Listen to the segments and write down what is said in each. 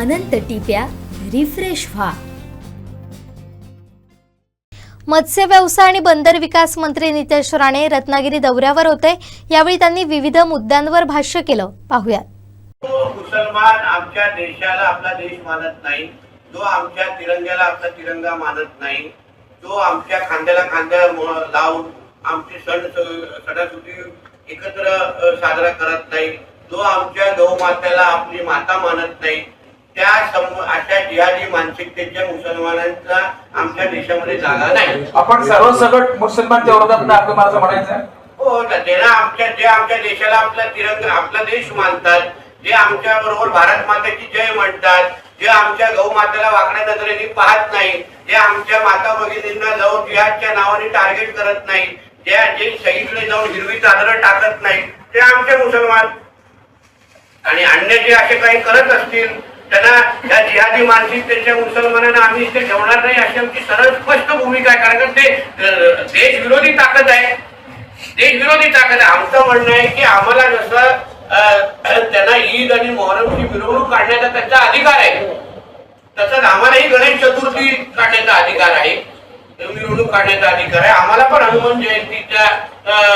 अनंत टिप्या refresh व्हा। मत्स्य व्यवसाय आणि बंदर विकास मंत्री नितेश राणे रत्नागिरी दौऱ्यावर होते। यावेळी त्यांनी विविध मुद्द्यांवर भाष्य केलं। पाहूया। मुसलमान आमच्या देशाला आपला देश मानत नाही, जो आमच्या तिरंग्याला आपला तिरंगा मानत नाही, जो आमच्या खांद्याला खांद्या लावून आमचे सणासुदी एकत्र साजरा करत नाही, जो आमच्या गौमातेला आपली माता मानत नाही, त्या अशा जिहादी मानसिकतेच्या मुसलमानांचा आमच्या देशामध्ये जागा नाही। आपण सर्वसकट मुसलमानच्या विरोधात आपलं म्हणायचं हो, जे आमच्या देशाला आपला तिरंगा आपला देश मानतात, जे आमच्या बरोबर भारत मातेची जय म्हणतात, जे आमच्या गौमातेला वाकड्या नजरेने पाहत नाही, जे आमच्या माता भगिनींना जाऊन जिहादच्या नावाने टार्गेट करत नाही, जे शहीदकडे जाऊन हिरवी चादर टाकत नाही, ते आमचे मुसलमान। आणि अन्य जे असे काही करत असतील त्यांना या जिहादी मानसिकतेच्या मुसलमानांना आम्ही इथे ठेवणार नाही अशी आमची सरळ स्पष्ट भूमिका आहे। कारण ते देशविरोधी ताकद आहे, देशविरोधी ताकद आहे। आमचं म्हणणं आहे की आम्हाला जसं त्यांना ईद आणि मोहरमची मिरवणूक काढण्याचा त्यांचा अधिकार आहे, तसंच आम्हालाही गणेश चतुर्थी काढण्याचा अधिकार आहे, मिरवणूक काढण्याचा अधिकार आहे। आम्हाला पण हनुमान जयंतीच्या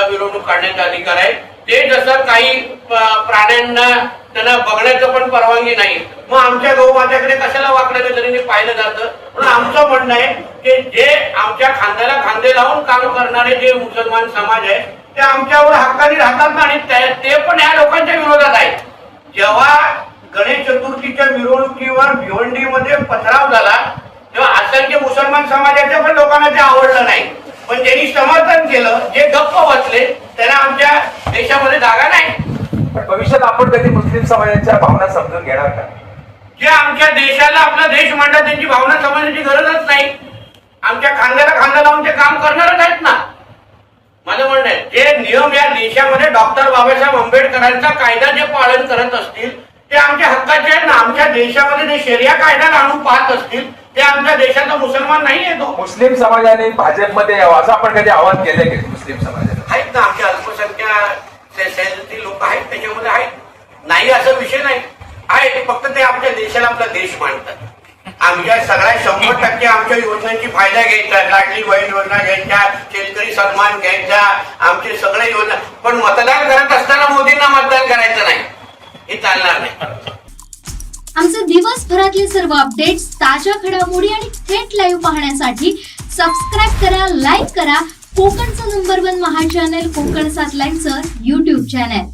मिरवणूक काढण्याचा अधिकार आहे। ते जसं काही प्राण्यांना त्यांना बघण्याचं पण परवानगी नाही, मग आमच्या गौमात्याकडे कशाला वाकड्या नजरेने पाहिलं जातं? म्हणून आमचं म्हणणं आहे की जे आमच्या खांद्याला खांदे लावून काम करणारे जे मुसलमान समाज आहे ते आमच्यावर हक्काने राहतात आणि ते पण या लोकांच्या विरोधात आहे। जेव्हा गणेश चतुर्थीच्या मिरवणुकीवर भिवंडीमध्ये पथराव झाला तेव्हा असंख्य मुसलमान समाजाच्या पण लोकांना ते आवडलं नाही, पण ज्यांनी समर्थन केलं, जे गप्प बसले, त्यांना आमच्या देशामध्ये जागा नाही। पण भविष्यात आपण कधी मुस्लिम समाजाच्या भावना समजून घेणार का? जे आमच्या देशाला आपला देश मांडतात त्यांची भावना समजण्याची गरजच नाही, आमच्या खांद्याला खांदा लावून ते काम करणारच आहेत ना। माझं म्हणणं आहे जे नियम या देशामध्ये डॉक्टर बाबासाहेब आंबेडकरांचा कायदा जे पालन करत असतील ते आमच्या हक्काचे आहेत ना। आमच्या देशामध्ये जे शरिया कायदा आणून पाहत असतील ते आमच्या देशाचा मुसलमान नाही येतो। मुस्लिम समाजाने भाजपमध्ये यावं असं आपण कधी आवाहन केलं की मुस्लिम समाजाने? आहेत ना, आमच्या अल्पसंख्याक लोक आहेत, त्याच्यामध्ये आहेत, नाही असा विषय नाही, आहेत, फक्त ते आपल्या देशाला आपला देश मानतात। आमच्या सगळ्या 100% आमच्या योजनांची फायदा घ्यायचा, लाडली बहीण योजना घ्यायच्या, शेतकरी सन्मान घ्यायचा, आमचे सगळे योजना, पण मतदान करत असताना मोदींना मतदान करायचं नाही, हे चालणार नाही। आमचे दिवसभरातले सर्व अपडेट्स, ताज्या घडामोडी आणि थेट लाईव्ह पाहण्यासाठी सबस्क्राईब करा, लाईक करा कोकणचं नंबर 1 महा चॅनल कोकण 7 लाईव्हचं YouTube चॅनल।